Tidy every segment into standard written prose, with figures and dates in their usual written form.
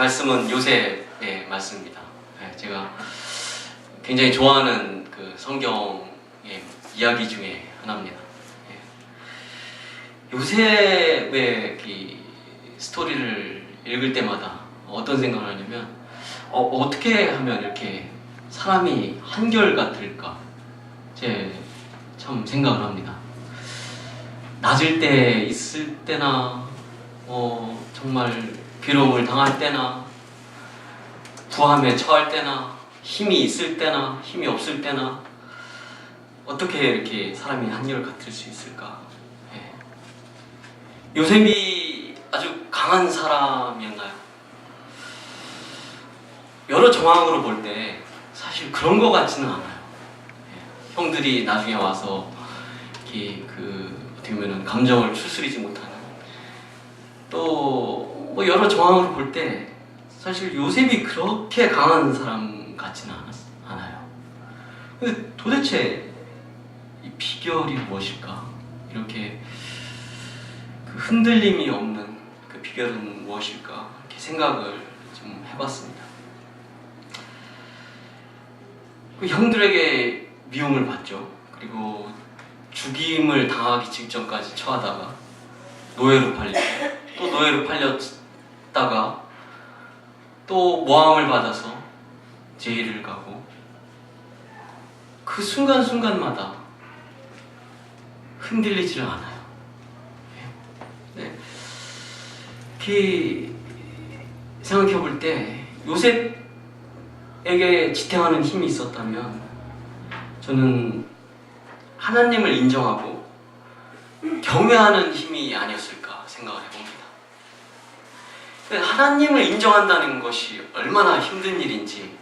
말씀은 요셉의 말씀입니다. 제가 굉장히 좋아하는 그 성경의 이야기 중에 하나입니다. 요셉의 그 스토리를 읽을 때마다 어떤 생각을 하냐면 어떻게 하면 이렇게 사람이 한결같을까 제 참 생각을 합니다. 낮을 때 있을 때나 정말 괴로움을 당할 때나 부함에 처할 때나 힘이 있을 때나 힘이 없을 때나 어떻게 이렇게 사람이 한결같을 수 있을까? 요셉이 아주 강한 사람이었나요? 여러 정황으로 볼 때 사실 그런 것 같지는 않아요. 형들이 나중에 와서 이렇게 어떻게 보면 감정을 추스리지 못하는 또 뭐 여러 정황으로 볼 때 사실 요셉이 그렇게 강한 사람 같지는 않아요. 근데 도대체 이 비결이 무엇일까? 이렇게 그 흔들림이 없는 그 비결은 무엇일까? 이렇게 생각을 좀 해봤습니다. 그 형들에게 미움을 받죠. 그리고 죽임을 당하기 직전까지 처하다가 노예로 팔리고 또 노예로 팔렸다가 또 모함을 받아서 제일을 가고 그 순간순간마다 흔들리지를 않아요. 네. 이렇게 생각해 볼 때 요셉에게 지탱하는 힘이 있었다면 저는 하나님을 인정하고 경외하는 힘이 아니었을까 생각을 해봅니다. 하나님을 인정한다는 것이 얼마나 힘든 일인지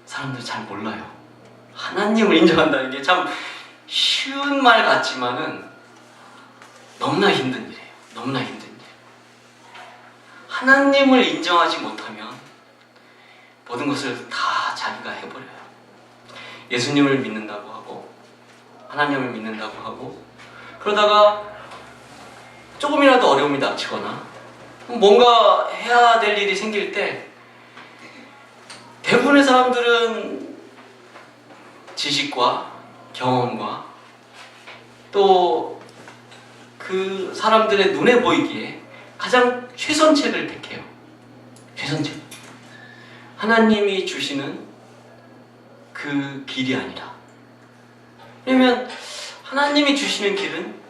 사람들 잘 몰라요. 하나님을 인정한다는 게 참 쉬운 말 같지만은 너무나 힘든 일이에요. 너무나 힘든 일. 하나님을 인정하지 못하면 모든 것을 다 자기가 해버려요. 예수님을 믿는다고 하고 하나님을 믿는다고 하고 그러다가 조금이라도 어려움이 닥치거나 뭔가 해야 될 일이 생길 때 대부분의 사람들은 지식과 경험과 또 그 사람들의 눈에 보이기에 가장 최선책을 택해요. 최선책. 하나님이 주시는 그 길이 아니라. 왜냐면 하나님이 주시는 길은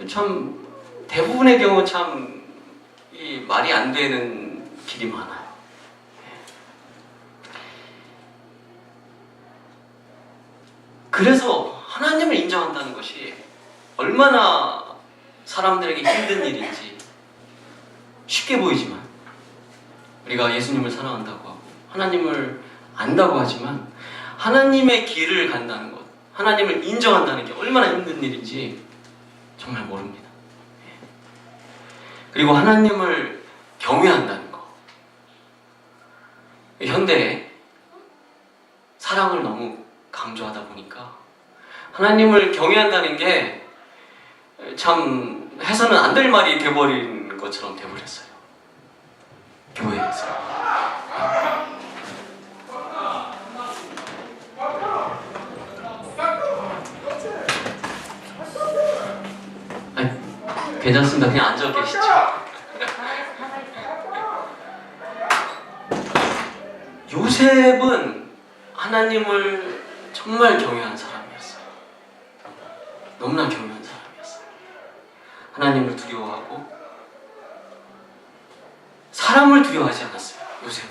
참 대부분의 경우 참 이 말이 안 되는 길이 많아요. 그래서 하나님을 인정한다는 것이 얼마나 사람들에게 힘든 일인지 쉽게 보이지만 우리가 예수님을 사랑한다고 하고 하나님을 안다고 하지만 하나님의 길을 간다는 것, 하나님을 인정한다는 게 얼마나 힘든 일인지 정말 모릅니다. 그리고 하나님을 경외한다는 것. 현대에 사랑을 너무 강조하다 보니까 하나님을 경외한다는 게 참 해서는 안 될 말이 돼버린 것처럼 돼버렸어요. 교회에서. 아니, 괜찮습니다. 그냥 앉아 계시죠. 요셉은 하나님을 정말 경외한 사람이었어요. 너무나 경외한 사람이었어요. 하나님을 두려워하고 사람을 두려워하지 않았어요. 요셉은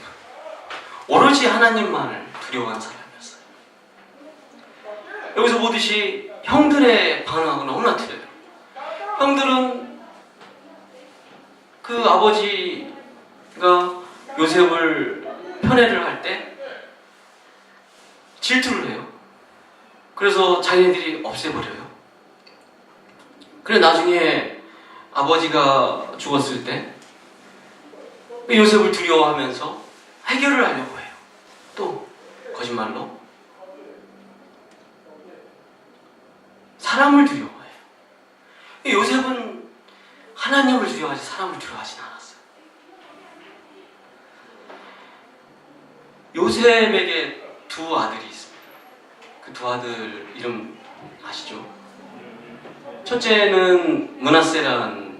오로지 하나님만을 두려워한 사람이었어요. 여기서 보듯이 형들의 반응하고 너무나 틀려요. 형들은 그 아버지가 요셉을 편애를 할 때 질투를 해요. 그래서 자기네들이 없애버려요. 그래 나중에 아버지가 죽었을 때 요셉을 두려워하면서 해결을 하려고 해요. 또 거짓말로 사람을 두려워해요. 요셉은 하나님을 두려워하지 사람을 두려워하진 않았어요. 요셉에게 두 아들이 있습니다. 그 두 아들 이름 아시죠? 첫째는 므낫세라는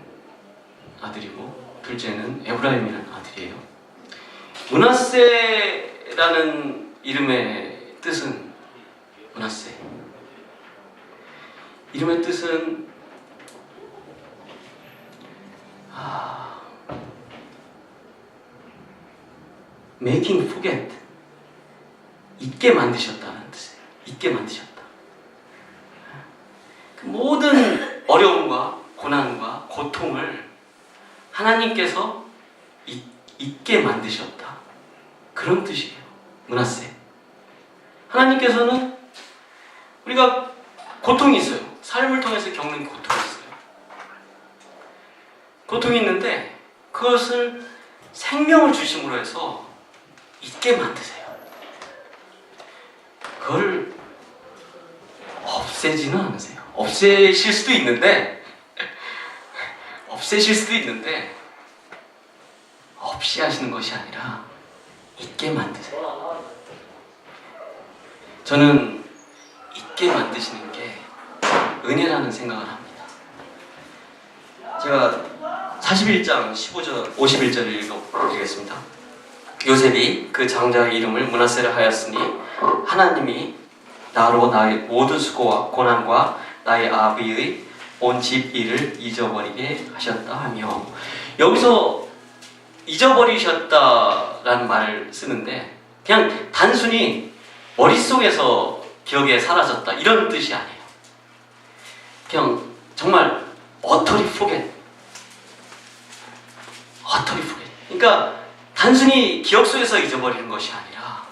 아들이고 둘째는 에브라임이라는 아들이에요. 므낫세라는 이름의 뜻은 므낫세. 이름의 뜻은 making forget, 잊게 만드셨다는 뜻이에요. 잊게 만드셨다. 그 모든 어려움과 고난과 고통을 하나님께서 잊게 만드셨다. 그런 뜻이에요. 므낫세. 하나님께서는 우리가 고통이 있어요. 삶을 통해서 겪는 고통이 있어요. 고통이 있는데 그것을 생명을 주심으로 해서 잊게 만드세요. 그걸 없애지는 않으세요. 없애실 수도 있는데 없이 하시는 것이 아니라 잊게 만드세요. 저는 잊게 만드시는 게 은혜라는 생각을 합니다. 제가 41장 15절 51절을 읽어드리겠습니다. 요셉이 그 장자의 이름을 므낫세라 하였으니 하나님이 나로 나의 모든 수고와 고난과 나의 아비의 온 집 일을 잊어버리게 하셨다 하며, 여기서 잊어버리셨다라는 말을 쓰는데 그냥 단순히 머릿속에서 기억에 사라졌다 이런 뜻이 아니에요. 그냥 정말 utterly forget. 그러니까 단순히 기억 속에서 잊어버리는 것이 아니라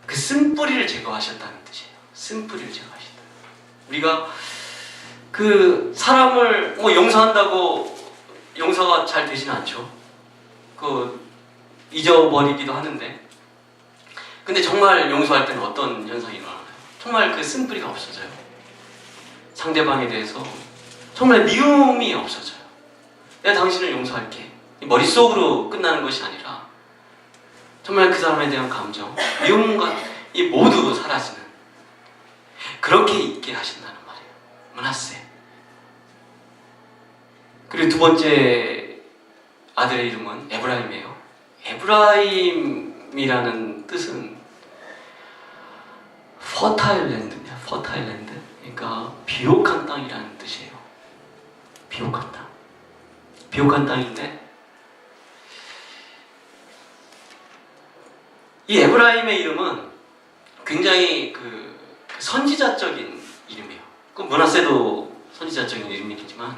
그 쓴뿌리를 제거하셨다는 뜻이에요. 쓴뿌리를 제거하셨다. 우리가 그 사람을 용서한다고 용서가 잘 되지는 않죠. 잊어버리기도 하는데, 근데 정말 용서할 때는 어떤 현상이 일어나나요? 정말 그 쓴뿌리가 없어져요. 상대방에 대해서 정말 미움이 없어져요. 내가 당신을 용서할게. 머릿속으로 끝나는 것이 아니라 정말 그 사람에 대한 감정, 미움과 이 모두 사라지는, 그렇게 있게 하신다는 말이에요. 므낫세. 그리고 두 번째 아들의 이름은 에브라임이에요. 에브라임이라는 뜻은 fertile land입니다. fertile land. 그러니까 비옥한 땅이라는 뜻이에요. 비옥한 땅. 비옥한 땅인데, 이 에브라임의 이름은 굉장히 선지자적인 이름이에요. 므낫세도 선지자적인 이름이겠지만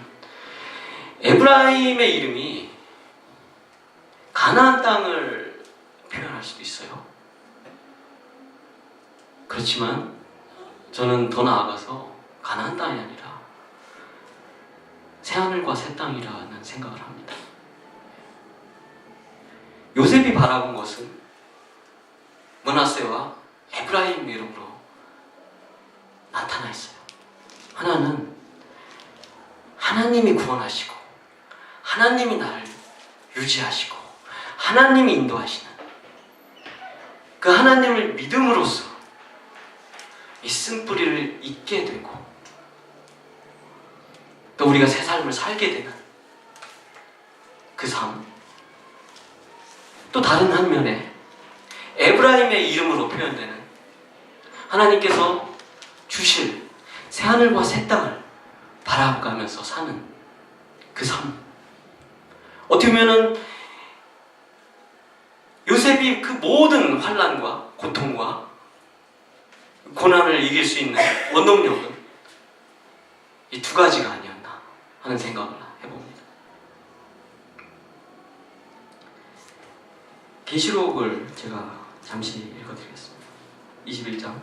에브라임의 이름이 가나안 땅을 표현할 수도 있어요. 그렇지만 저는 더 나아가서 가나안 땅이 아니라 새하늘과 새 땅이라는 생각을 합니다. 요셉이 바라본 것은 므낫세와 에브라임 이름으로 나타나 있어요. 하나는 하나님이 구원하시고 하나님이 나를 유지하시고 하나님이 인도하시는 그 하나님을 믿음으로써 이 쓴뿌리를 잊게 되고 또 우리가 새 삶을 살게 되는 그 삶. 또 다른 한면에 에브라임의 이름으로 표현되는 하나님께서 주실 새하늘과 새 땅을 바라가면서 사는 그 삶. 어떻게 보면은 요셉이 그 모든 환난과 고통과 고난을 이길 수 있는 원동력은 이 두 가지가 아니었나 하는 생각을 해봅니다. 계시록을 제가 잠시 읽어드리겠습니다. 21장.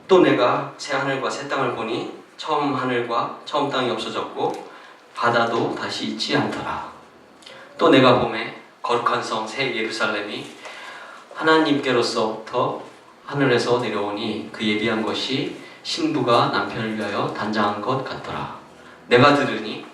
또 내가 새 하늘과 새 땅을 보니 처음 하늘과 처음 땅이 없어졌고 바다도 다시 있지 않더라. 또 내가 보매 거룩한 성 새 예루살렘이 하나님께로서부터 하늘에서 내려오니 그 예비한 것이 신부가 남편을 위하여 단장한 것 같더라. 내가 들으니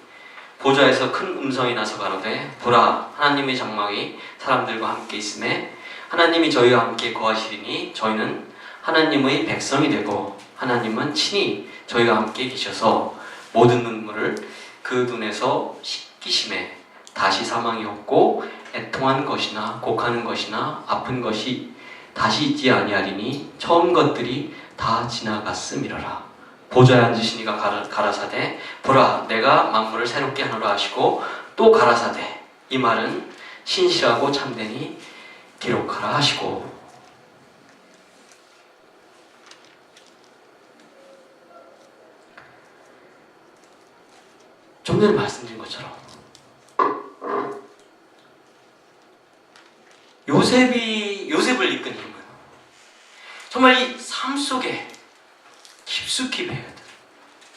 보좌에서 큰 음성이 나서 가로되 보라 하나님의 장막이 사람들과 함께 있음에 하나님이 저희와 함께 거하시리니 저희는 하나님의 백성이 되고 하나님은 친히 저희와 함께 계셔서 모든 눈물을 그 눈에서 씻기심에 다시 사망이 없고 애통한 것이나 곡하는 것이나 아픈 것이 다시 있지 아니하리니 처음 것들이 다 지나갔음이러라. 보좌에 앉으신 이가 가라사대 보라 내가 만물을 새롭게 하노라 하시고 또 가라사대 이 말은 신실하고 참되니 기록하라 하시고. 좀 전에 말씀드린 것처럼 요셉을 이끈 힘은 정말 이 삶 속에 깊숙이 배어든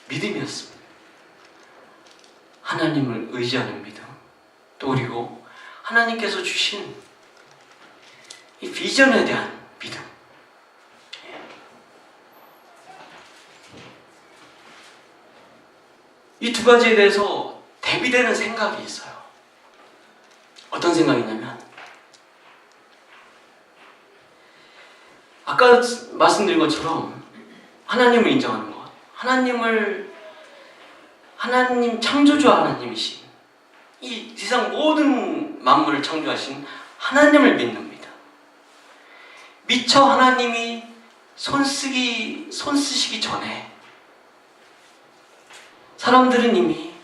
믿음이었습니다. 하나님을 의지하는 믿음, 또 그리고 하나님께서 주신 이 비전에 대한 믿음. 이 두 가지에 대해서 대비되는 생각이 있어요. 어떤 생각이냐면 아까 말씀드린 것처럼 하나님을 인정하는 것, 하나님 창조주 하나님이신 이 세상 모든 만물을 창조하신 하나님을 믿습니다. 미처 하나님이 손 쓰시기 전에 사람들은 이미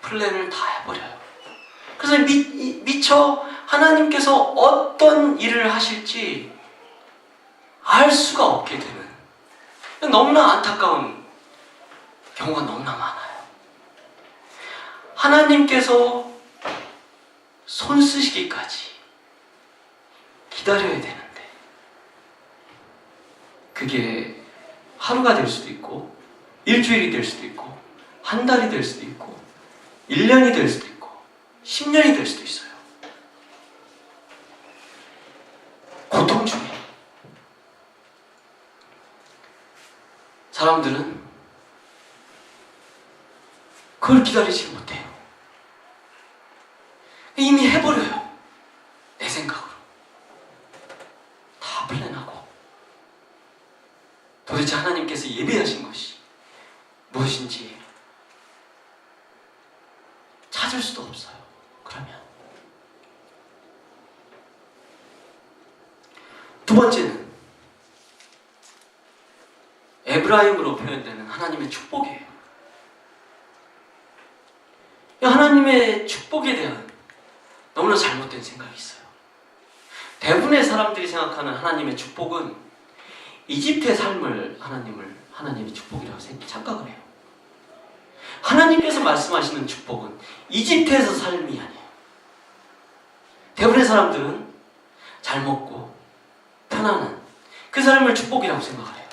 플랜을 다 해버려요. 그래서 미처 하나님께서 어떤 일을 하실지 알 수가 없게 되는 너무나 안타까운 경우가 너무나 많아요. 하나님께서 손 쓰시기까지 기다려야 되는데 그게 하루가 될 수도 있고 일주일이 될 수도 있고 한 달이 될 수도 있고 1년이 될 수도 있고 10년이 될 수도 있어요. 고통 중에 사람들은 그걸 기다리지 못해요. 이미 해버려요. 내 생각으로 다 플랜하고 도대체 하나님께서 예비하신 것이 무엇인지 찾을 수도 없어요. 그러면 두 번째는 에브라임으로 표현되는 하나님의 축복이에요. 하나님의 축복에 대한 너무나 잘못된 생각이 있어요. 대부분의 사람들이 생각하는 하나님의 축복은 이집트의 삶을 하나님의 축복이라고 착각을 해요. 하나님께서 말씀하시는 축복은 이집트에서 삶이 아니에요. 대부분의 사람들은 잘 먹고 편안한 그 삶을 축복이라고 생각을 해요.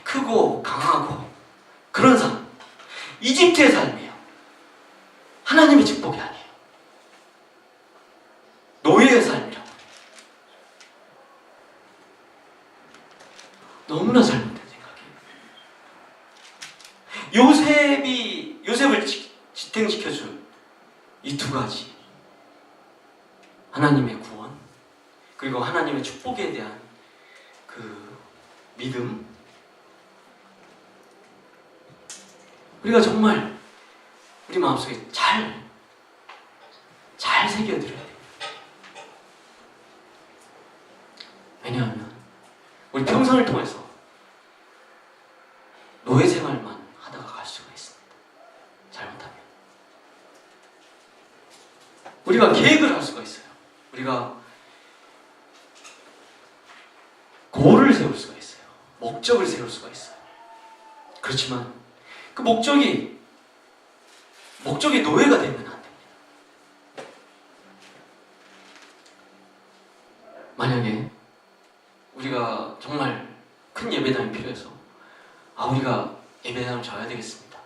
크고 강하고 그런 삶, 이집트의 삶이에요. 하나님의 축복이 아니에요. 노예의 삶이라고. 너무나 잘못된 생각이에요. 요셉을 지탱시켜준 이 두 가지, 하나님의 구원 그리고 하나님의 축복에 대한 그 믿음, 우리가 정말 우리 마음속에 잘 새겨들어야 돼요. 왜냐하면 우리 평생을 통해서 노예 생활만 하다가 갈 수가 있습니다. 잘못하면 우리가 계획을 할 수가 있어요. 우리가 고를 세울 수가 있어요. 목적을 세울 수가 있어요. 그렇지만 그 목적이 노예가 되면 안 됩니다. 만약에 우리가 정말 큰 예배당이 필요해서 우리가 예배당을 져야 되겠습니다.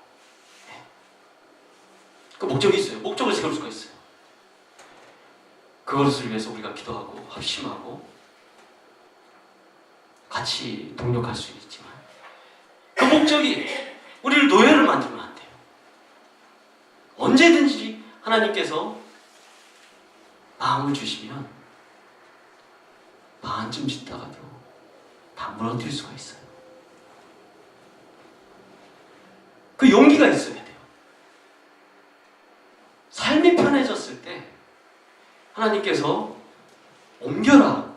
네. 그 목적이 있어요. 목적을 세울 수가 있어요. 그것을 위해서 우리가 기도하고 합심하고 같이 동력할 수 있지만 그 목적이 우리를 노예를 만들면 안 돼요. 언제든지 하나님께서 마음을 주시면 반쯤 짓다가도 다 무너뜨릴 수가 있어요. 그 용기가 있어야 돼요. 삶이 편해졌을 때 하나님께서 옮겨라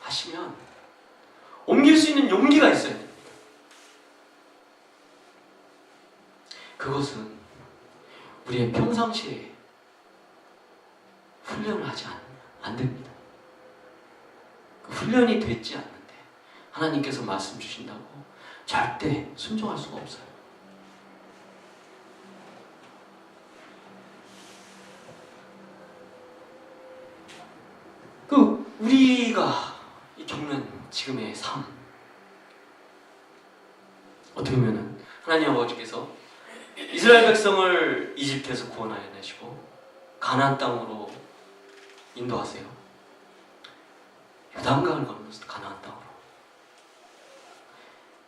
하시면 옮길 수 있는 용기가 있어야 됩니다. 그것은 우리의 평상시에 훈련을 하지 않으면 안 됩니다. 그 훈련이 되지 않는데 하나님께서 말씀 주신다고 절대 순종할 수가 없어요. 그 우리가 겪는 지금의 삶, 어떻게 보면은 하나님 아버지께서 이스라엘 백성을 이집트에서 구원하여 내시고 가나안 땅으로 인도하세요. 요단강을 건너서 가나안 땅으로.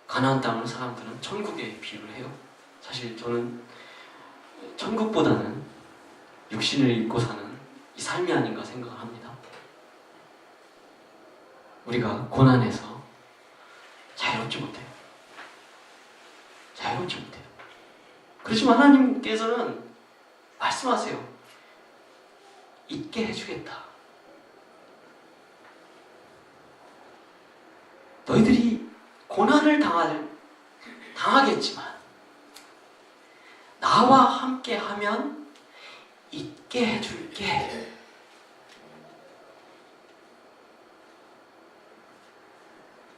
가나안 땅을 사람들은 천국에 비유를 해요. 사실 저는 천국보다는 육신을 입고 사는 이 삶이 아닌가 생각을 합니다. 우리가 고난에서 자유롭지 못해요. 자유롭지 못해요. 그렇지만 하나님께서는 말씀하세요. 있게 해주겠다. 너희들이 고난을 당하겠지만 나와 함께 하면 있게 해줄게.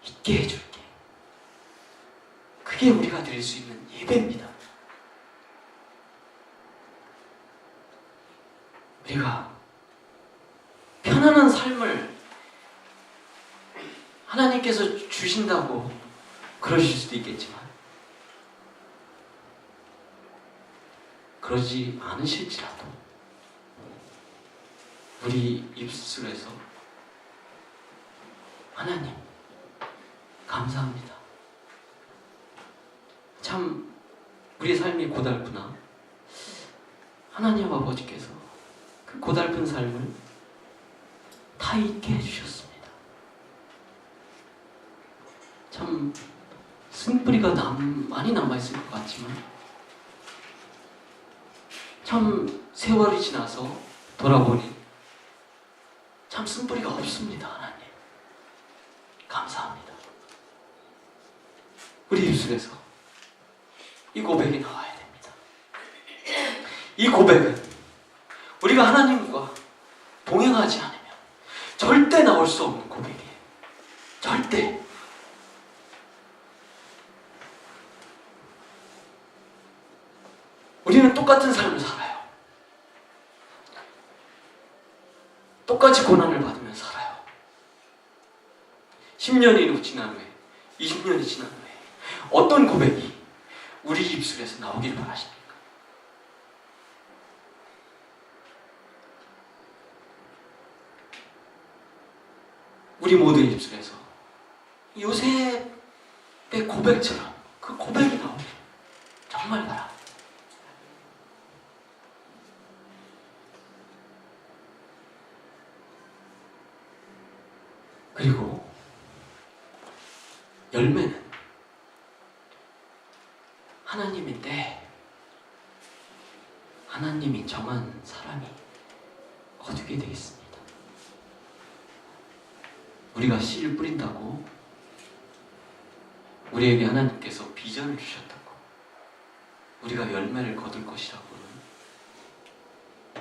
있게 해줄게. 그게 우리가 드릴 수 있는 예배입니다. 우리가 편안한 삶을 하나님께서 주신다고 그러실 수도 있겠지만 그러지 않으실지라도 우리 입술에서 하나님 감사합니다. 참 우리 삶이 고달프나 하나님 아버지께서 그 고달픈 삶을 다 잊게 해주셨습니다. 참 쓴뿌리가 많이 남아있을 것 같지만 참 세월이 지나서 돌아보니 참 쓴뿌리가 없습니다. 하나님 감사합니다. 우리 입술에서 이 고백이 나와야 됩니다. 이 고백은 우리가 하나님과 동행하지 않으면 절대 나올 수 없는 고백이에요. 절대. 우리는 똑같은 삶을 살아요. 똑같이 고난을 받으며 살아요. 10년이 지난 후에, 20년이 지난 후에 어떤 고백이 우리 입술에서 나오기를 바라십니까? 우리 모두의 입술에서 요셉의 고백처럼 그 고백이 나오기를 정말 바랍니다. 그리고 열매는 하나님인데 하나님이 정한 사람이 거두게 되어 있습니다. 우리가 씨를 뿌린다고 우리에게 하나님께서 비전을 주셨다고 우리가 열매를 거둘 것이라고는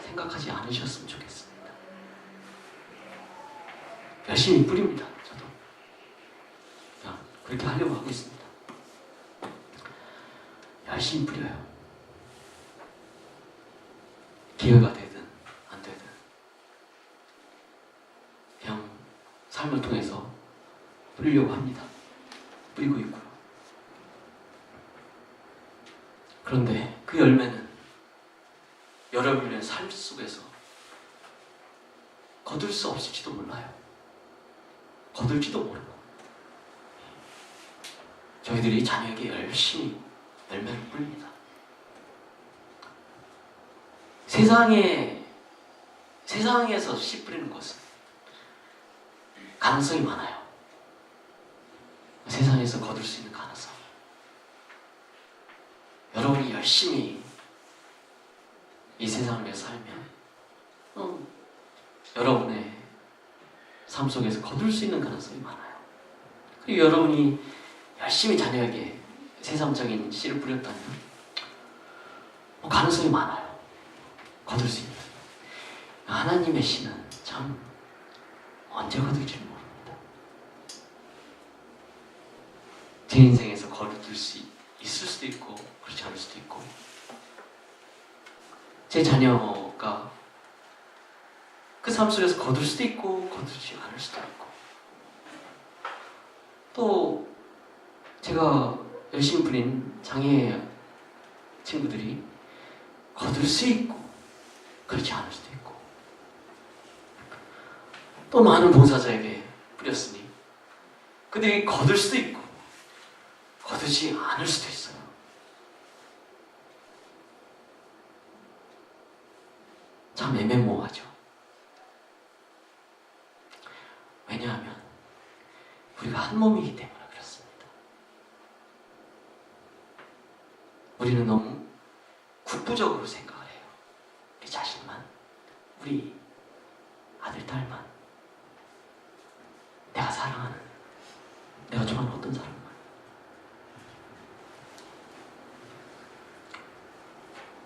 생각하지 않으셨으면 좋겠습니다. 열심히 뿌립니다. 저도 그렇게 하려고 하고 있습니다. 열심히 뿌려요. 기회가 되든 안 되든 그냥 삶을 통해서 뿌리려고 합니다. 뿌리고 있고요. 그런데 그 열매는 여러분의 삶 속에서 거둘 수 없을지도 몰라요. 거둘지도 모르고 저희들이 자녀에게 열심히 열매를 뿌립니다. 세상에서 씨 뿌리는 것은 가능성이 많아요. 세상에서 거둘 수 있는 가능성. 여러분이 열심히 이 세상을 위해 살면 여러분의 삶 속에서 거둘 수 있는 가능성이 많아요. 그리고 여러분이 열심히 자녀에게 세상적인 씨를 뿌렸다면 가능성이 많아요. 거둘 수 있는. 하나님의 씨는 참 언제 거둘지 모릅니다. 제 인생에서 거둘 수 있을 수도 있고 그렇지 않을 수도 있고, 제 자녀가 그 삶 속에서 거둘 수도 있고 거두지 않을 수도 있고, 또 제가 열심히 부린 장애 친구들이 거둘 수 있고 그렇지 않을 수도 있고, 또 많은 봉사자에게 뿌렸으니 그들이 거둘 수도 있고 거두지 않을 수도 있어요. 참 애매모호하죠. 왜냐하면 우리가 한 몸이기 때문에 그렇습니다. 우리는 너무 국부적으로 생각을 해요. 우리 자식만, 우리 아들, 딸만, 내가 사랑하는, 내가 좋아하는 어떤 사람만.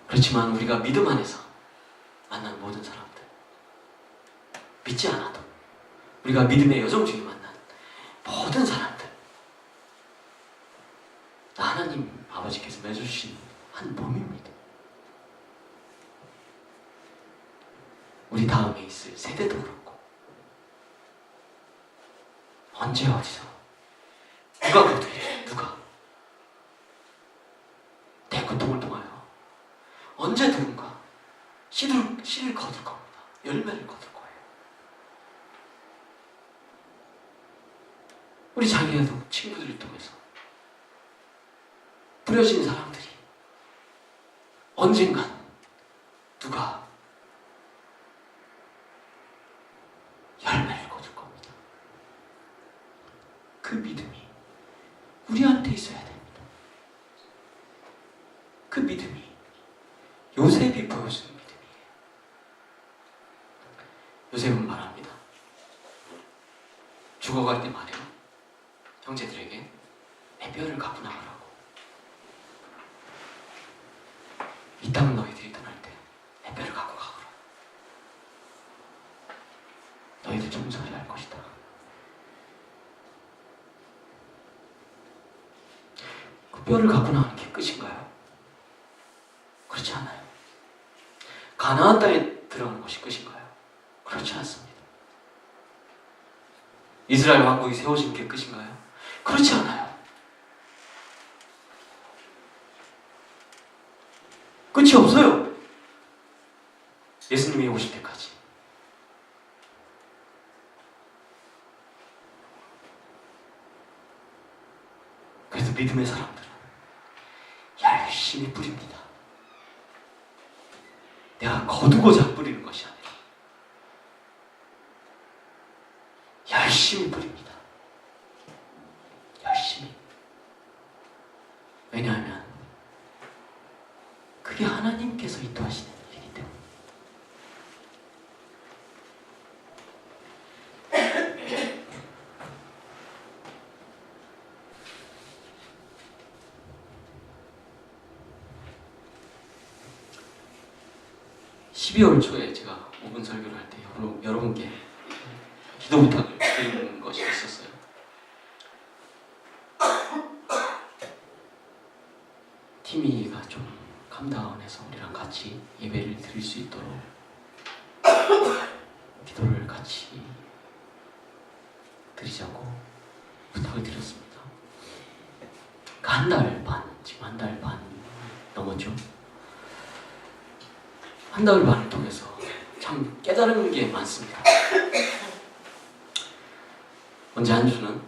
그렇지만 우리가 믿음 안에서 만난 모든 사람들, 믿지 않아도 우리가 믿음의 여정 중에 만난 모든 사람들, 하나님 아버지께서 맺어주신 한 몸입니다. 우리 다음에 있을 세대도 그렇고, 언제 어디서 누가 거두리죠? 누가 내 고통을 통하여 언제 누군가 씨를 거둘 겁니다. 열매를 거둘 거예요. 우리 자기에도 친구들을 통해서 뿌려진 사람들이 언젠간 누가 열매를 거둘 겁니다. 그 믿음이 우리한테 있어야 됩니다. 그 믿음이 요셉이 보여주는 믿음이에요. 요셉은 말합니다. 죽어갈 때 말해요. 형제들에게 내 뼈를 갖고 나가라고. 이 땅은 너희들이 떠날 때 내 뼈를 갖고 가거라. 너희들 정상이 할 것이다. 그 뼈를 갖고 나가는 게 끝인가요? 그렇지 않아요. 가나안 땅에 들어가는 것이 끝인가요? 그렇지 않습니다. 이스라엘 왕국이 세워진 게 끝인가요? 그렇지 않아요. 끝이 없어요. 예수님이 오실 때까지. 그래서 믿음의 사람들은 열심히 뿌립니다. 내가 거두고자 뿌리는 것이 아니라 열심히 뿌립니다. 열심히. 왜냐하면 그게 하나님께서 인도하시는 일이기 때문에. 12월 초에 제가 5분 설교를 할 때 여러분께 기도 부탁을 드리는 것이 있었어요. 티미가 좀 캄다운해서 우리랑 같이 예배를 드릴 수 있도록 기도를 같이 드리자고 부탁을 드렸습니다. 한 달 반, 지금 한 달 반 넘었죠. 한 달 반을 통해서 참 깨달은 게 많습니다. 언제 한 주는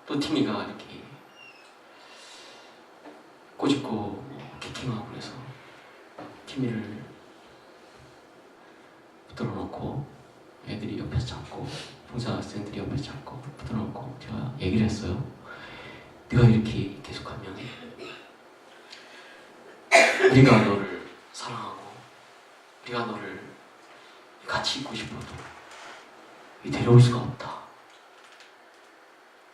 또 티미가 이렇게 꼬집고 키킹하고 그래서 티미를 붙들어 놓고 애들이 옆에서 잡고 봉사학생들이 옆에서 잡고 붙들어 놓고 제가 얘기를 했어요. 네가 이렇게 계속하면 우리가 너를 사랑하고 우리가 너를 같이 있고 싶어도 데려올 수가 없다.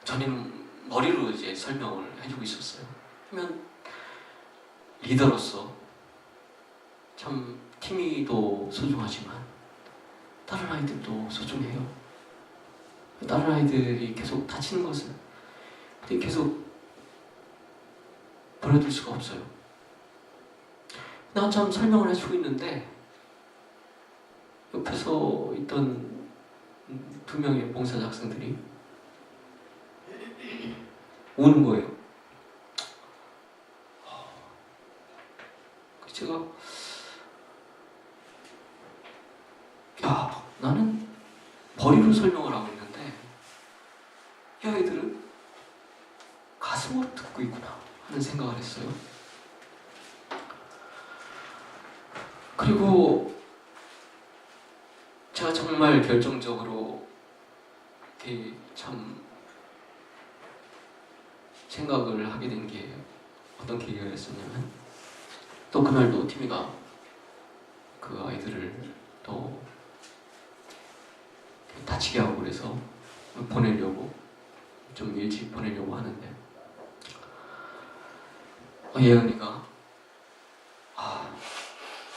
저는 머리로 이제 설명을 해주고 있었어요. 그러면 리더로서 참 티미도 소중하지만 다른 아이들도 소중해요. 다른 아이들이 계속 다치는 것을 계속 버려둘 수가 없어요. 나 참 설명을 해주고 있는데 옆에서 있던 2명의 봉사자 학생들이 우는 거예요. 제가 야, 나는 머리로 설명을 하고 있는데 이 아이들은 가슴으로 듣고 있구나 하는 생각을 했어요. 그리고 제가 정말 결정적으로 이렇게 참 생각을 하게 된 게 어떤 계기가 있었냐면 또 그날도 티미가 그 아이들을 또 다치게 하고 그래서 보내려고 좀 일찍 보내려고 하는데 예은이가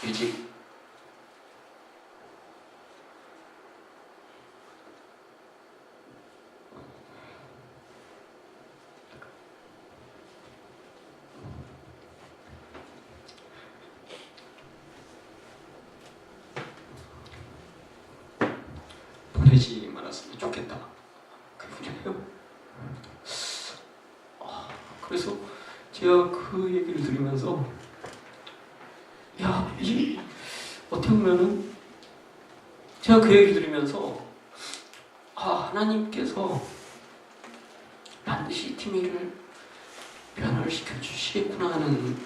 일찍 보내지 말았으면 좋겠다. 그래요. 그래서 제가 그 얘기를 들으면서 어떻게 보면은 제가 그 얘기를 들으면서 하나님께서 반드시 티미를 변화시켜 주시겠구나 하는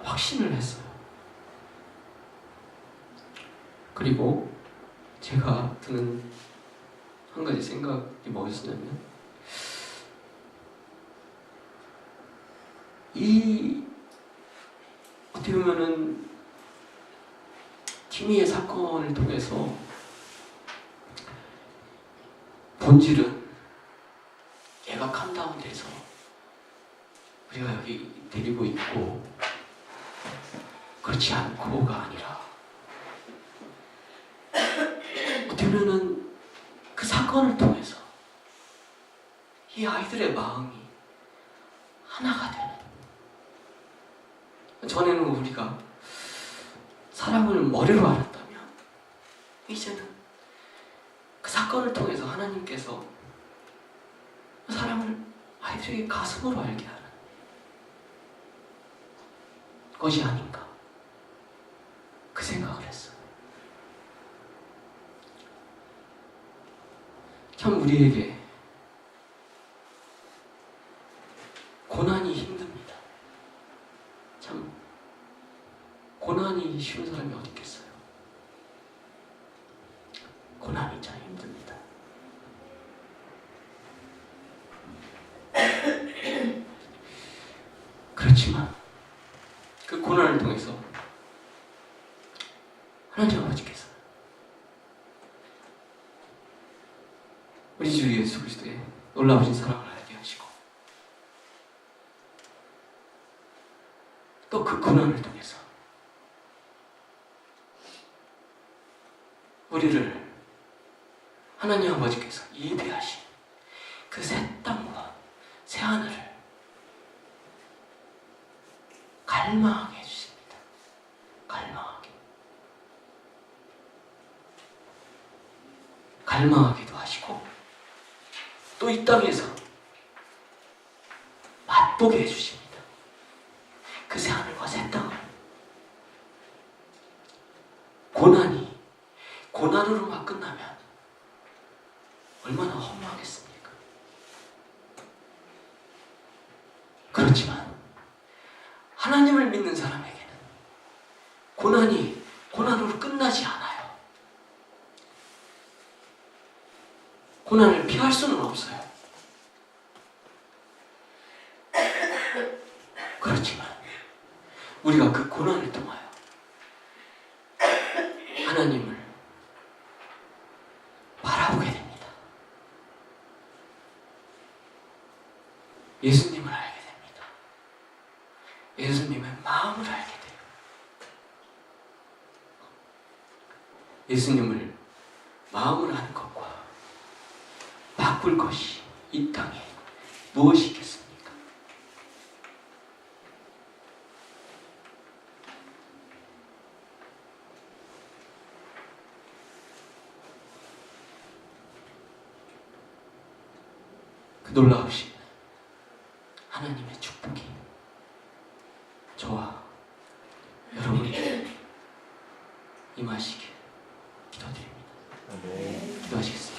확신을 했어요. 그리고 제가 드는 한 가지 생각이 뭐였냐면 어떻게 보면은 티미의 사건을 통해서 본질은 얘가 캄다운돼서 우리가 여기 데리고 있고 그렇지 않고가 아니라 어떻게 보면은 그 사건을 통해서 이 아이들의 마음이 하나가 되는, 전에는 우리가 사랑을 머리로 알았다면 이제는 그 사건을 통해서 하나님께서 사랑을 아이들에게 가슴으로 알게 하는 것이 아닌가 그 생각을 했어요. 참 우리에게 고난이 힘듭니다. 참 고난이 쉬운 사람이 어디 있겠어요? 고난이 참 힘듭니다. 그렇지만 그 고난을 통해서 하나님 아버지께서 우리 주 예수 그리스도의 놀라우신 사랑을 알게 하시고 또 그 고난을 통해서 우리를 하나님 아버지께서 예비하신 그 새 땅과 새 하늘을 갈망하게 해주십니다. 갈망하기도 하시고 또 이 땅에서 맛보게 해주십니다. 그 새 하늘과 새 땅을. 고난으로만 끝나면 얼마나 허무하겠습니까? 그렇지만 하나님을 믿는 사람에게는 고난이 고난으로 끝나지 않아요. 고난을 피할 수는 없어요. 그렇지만 우리가 그 고난을 통하여 하나님을 바라보게 됩니다. 예수님을 알게 됩니다. 예수님의 마음을 알게 돼요. 예수님을 마음을 아는 것과 바꿀 것이 이 땅에 무엇이 있겠습니까? 그 놀라우신 하나님의 축복이 저와 여러분에게 임하시길 기도드립니다. 기도하시겠습니다.